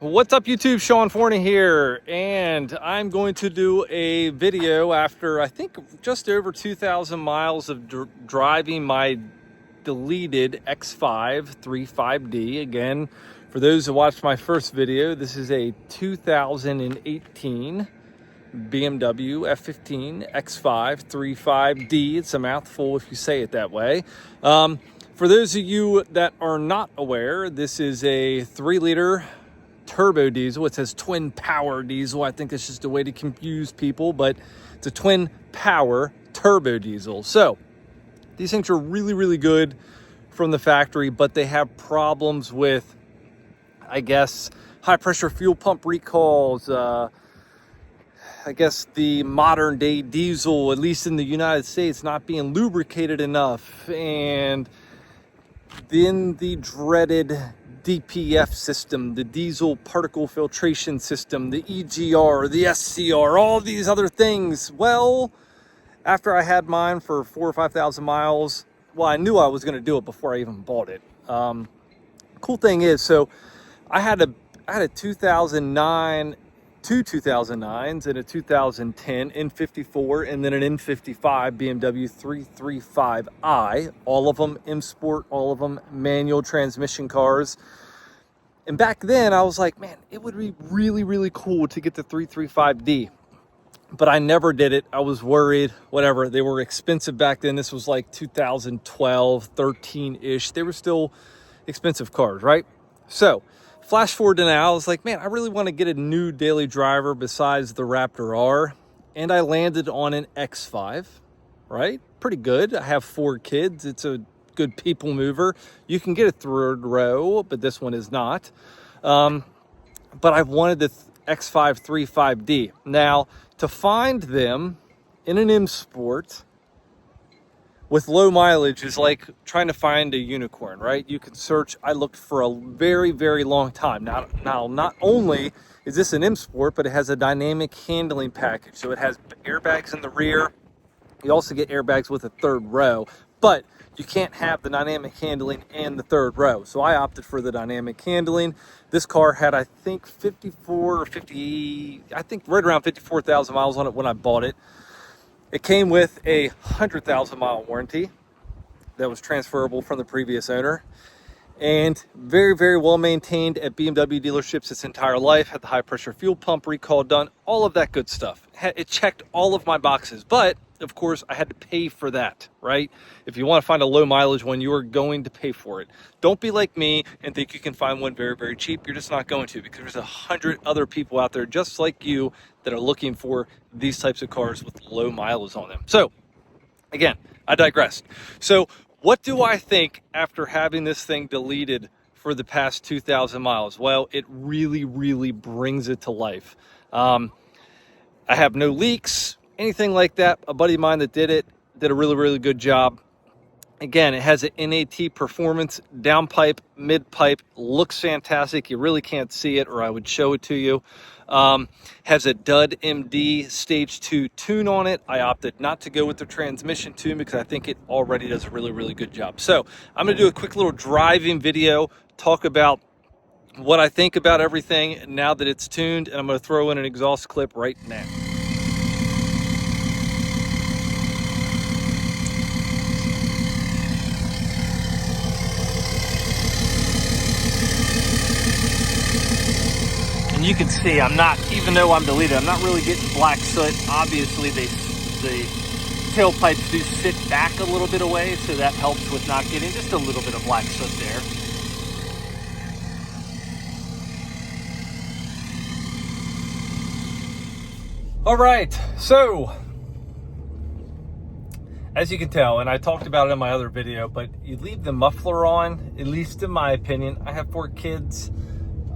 What's up YouTube, Sean Forney here, and I'm going to do a video after I think just over 2,000 miles of driving my deleted X5 35D. Again, for those who watched my first video, this is a 2018 BMW F15 X5 35D. It's a mouthful if you say it that way. For those of you that are not aware, this is a 3-liter turbo diesel. It says twin power diesel. I think it's just a way to confuse people, but it's a twin power turbo diesel. So these things are really good from the factory, but they have problems with, I guess, high pressure fuel pump recalls. I guess the modern day diesel, at least in the United States, not being lubricated enough, and then the dreaded DPF system, the diesel particle filtration system, the EGR, the SCR, all these other things. Well, after I had mine for 4,000 or 5,000 miles, well, I knew I was going to do it before I even bought it. Cool thing is, so I had a 2009, two 2009s and a 2010 N54 and then an N55 BMW 335i, all of them M Sport, all of them manual transmission cars. And back then I was like, man, it would be really cool to get the 335D, but I never did it. I was worried, whatever. They were expensive back then. This was like 2012, 13-ish. They were still expensive cars, right? So flash forward to now, I was like, man, I really want to get a new daily driver besides the Raptor R. And I landed on an X5, right? Pretty good. I have 4 kids. It's a good people mover. You can get a 3rd row, but this one is not. But I wanted the X5 35D. Now, to find them in an M Sport with low mileage is like trying to find a unicorn, right? You can search. I looked for a very long time. Now, not only is this an M Sport, but it has a dynamic handling package. So it has airbags in the rear. You also get airbags with a 3rd row, but you can't have the dynamic handling and the 3rd row. So I opted for the dynamic handling. This car had, I think, 54 or 50, I think right around 54,000 miles on it when I bought it. It came with a 100,000 mile warranty that was transferable from the previous owner, and very well maintained at BMW dealerships its entire life. Had the high pressure fuel pump recall done, all of that good stuff. It checked all of my boxes, but of course I had to pay for that, right? If you want to find a low mileage one, you are going to pay for it. Don't be like me and think you can find one very cheap. You're just not going to, because there's 100 other people out there just like you that are looking for these types of cars with low mileage on them. So again, I digressed. So what do I think after having this thing deleted for the past 2,000 miles? Well, it really brings it to life. I have no leaks, anything like that. A buddy of mine that did it did a really good job. Again, it has an NAT performance downpipe, mid-pipe, looks fantastic. You really can't see it, or I would show it to you. Has a Dud MD Stage 2 tune on it. I opted not to go with the transmission tune because I think it already does a really good job. So I'm going to do a quick little driving video, talk about what I think about everything now that it's tuned, and I'm going to throw in an exhaust clip right now. And you can see I'm not, even though I'm deleted, I'm not really getting black soot. Obviously, the tailpipes do sit back a little bit away, so that helps with not getting just a little bit of black soot there. All right, so as you can tell, and I talked about it in my other video, but you leave the muffler on, at least in my opinion. I have 4 kids.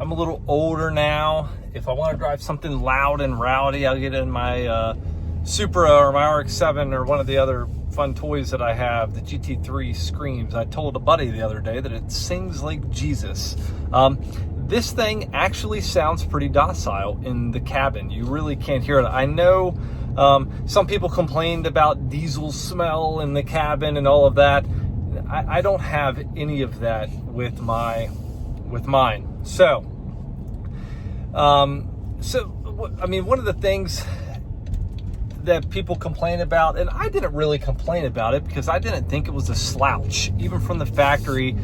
I'm a little older now. If I want to drive something loud and rowdy, I'll get in my Supra or my RX-7 or one of the other fun toys that I have. The GT3 screams. I told a buddy the other day that it sings like Jesus. This thing actually sounds pretty docile in the cabin. You really can't hear it. I know some people complained about diesel smell in the cabin and all of that. I don't have any of that with mine. So I mean, one of the things that people complain about, and I didn't really complain about it because I didn't think it was a slouch, even from the factory.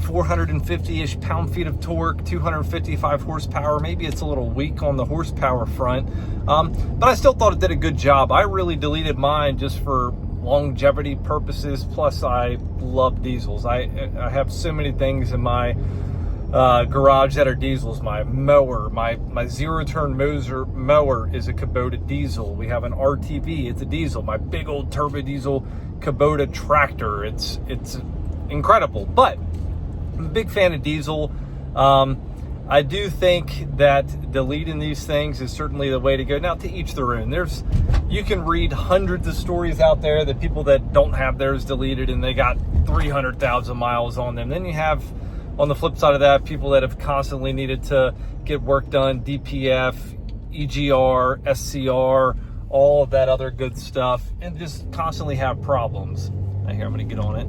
450-ish pound-feet of torque, 255 horsepower. Maybe it's a little weak on the horsepower front, but I still thought it did a good job. I really deleted mine just for longevity purposes. Plus, I love diesels. I have so many things in my garage that are diesels. My mower, my zero-turn mower is a Kubota diesel. We have an RTV, it's a diesel. My big old turbo diesel Kubota tractor, it's incredible. But I'm a big fan of diesel. I do think that deleting these things is certainly the way to go. Now, to each their own. You can read hundreds of stories out there that people that don't have theirs deleted and they got 300,000 miles on them. Then you have, on the flip side of that, people that have constantly needed to get work done, DPF, EGR, SCR, all of that other good stuff, and just constantly have problems. Here, I'm gonna get on it.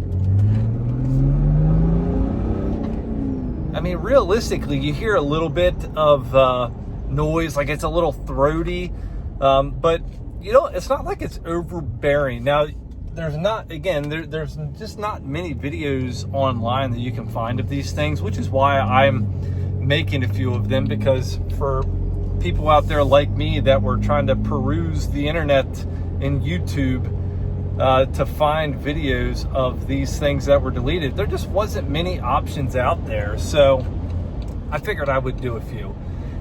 I mean, realistically, you hear a little bit of noise, like it's a little throaty, but you know, it's not like it's overbearing. Now, there's just not many videos online that you can find of these things, which is why I'm making a few of them, because for people out there like me that were trying to peruse the internet and YouTube to find videos of these things that were deleted, there just wasn't many options out there. So I figured I would do a few.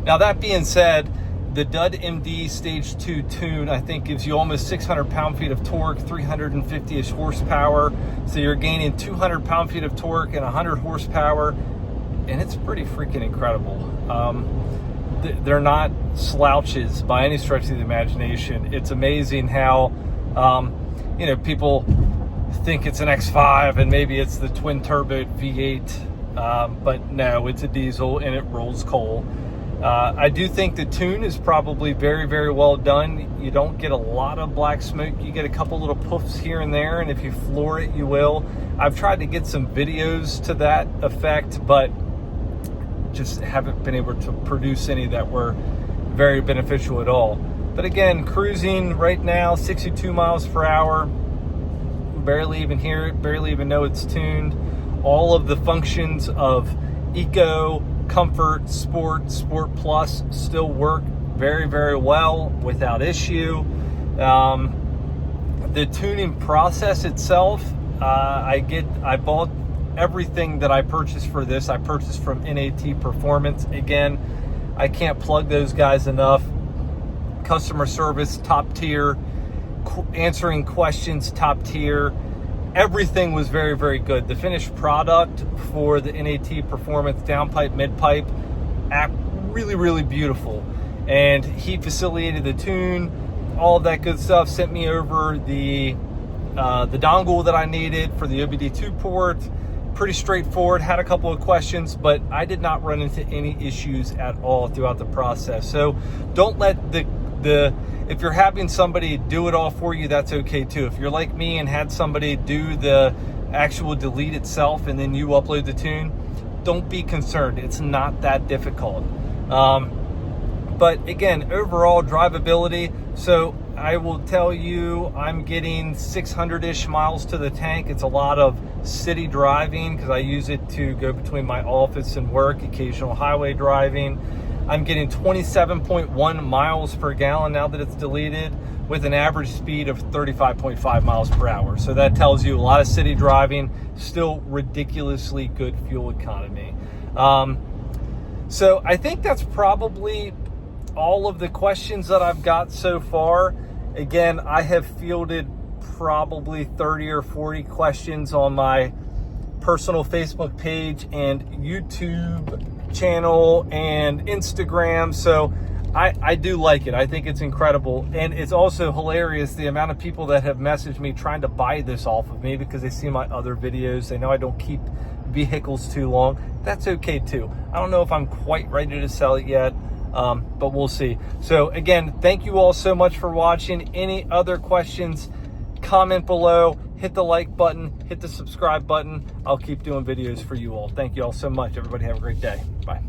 Now, that being said, the Dud MD Stage 2 tune, I think, gives you almost 600 pound-feet of torque, 350-ish horsepower. So you're gaining 200 pound-feet of torque and 100 horsepower, and it's pretty freaking incredible. They're not slouches by any stretch of the imagination. It's amazing how you know, people think it's an X5 and maybe it's the twin turbo V8, but no, it's a diesel and it rolls coal. I do think the tune is probably very, very well done. You don't get a lot of black smoke. You get a couple little puffs here and there, and if you floor it, you will. I've tried to get some videos to that effect, but just haven't been able to produce any that were very beneficial at all. But again, cruising right now, 62 miles per hour. Barely even hear it, barely even know it's tuned. All of the functions of Eco, Comfort, Sport, Sport Plus still work very, very well without issue. The tuning process itself, I bought everything that I purchased for this. I purchased from NAT Performance. Again, I can't plug those guys enough. Customer service, top tier. Answering questions, top tier. Everything was very, very good. The finished product for the NAT Performance downpipe, midpipe, really, really beautiful. And he facilitated the tune, all of that good stuff. Sent me over the dongle that I needed for the OBD2 port. Pretty straightforward. Had a couple of questions, but I did not run into any issues at all throughout the process. So don't let if you're having somebody do it all for you, that's okay too. If you're like me and had somebody do the actual delete itself and then you upload the tune, don't be concerned. It's not that difficult. But again, overall drivability. So I will tell you, I'm getting 600-ish miles to the tank. It's a lot of city driving because I use it to go between my office and work, occasional highway driving. I'm getting 27.1 miles per gallon now that it's deleted, with an average speed of 35.5 miles per hour. So that tells you a lot of city driving, still ridiculously good fuel economy. So I think that's probably all of the questions that I've got so far. Again, I have fielded probably 30 or 40 questions on my personal Facebook page and YouTube channel and Instagram. So I do like it. I think it's incredible. And it's also hilarious the amount of people that have messaged me trying to buy this off of me because they see my other videos. They know I don't keep vehicles too long. That's okay too. I don't know if I'm quite ready to sell it yet, but we'll see. So again, thank you all so much for watching. Any other questions, comment below, hit the like button, hit the subscribe button. I'll keep doing videos for you all. Thank you all so much. Everybody have a great day. Bye.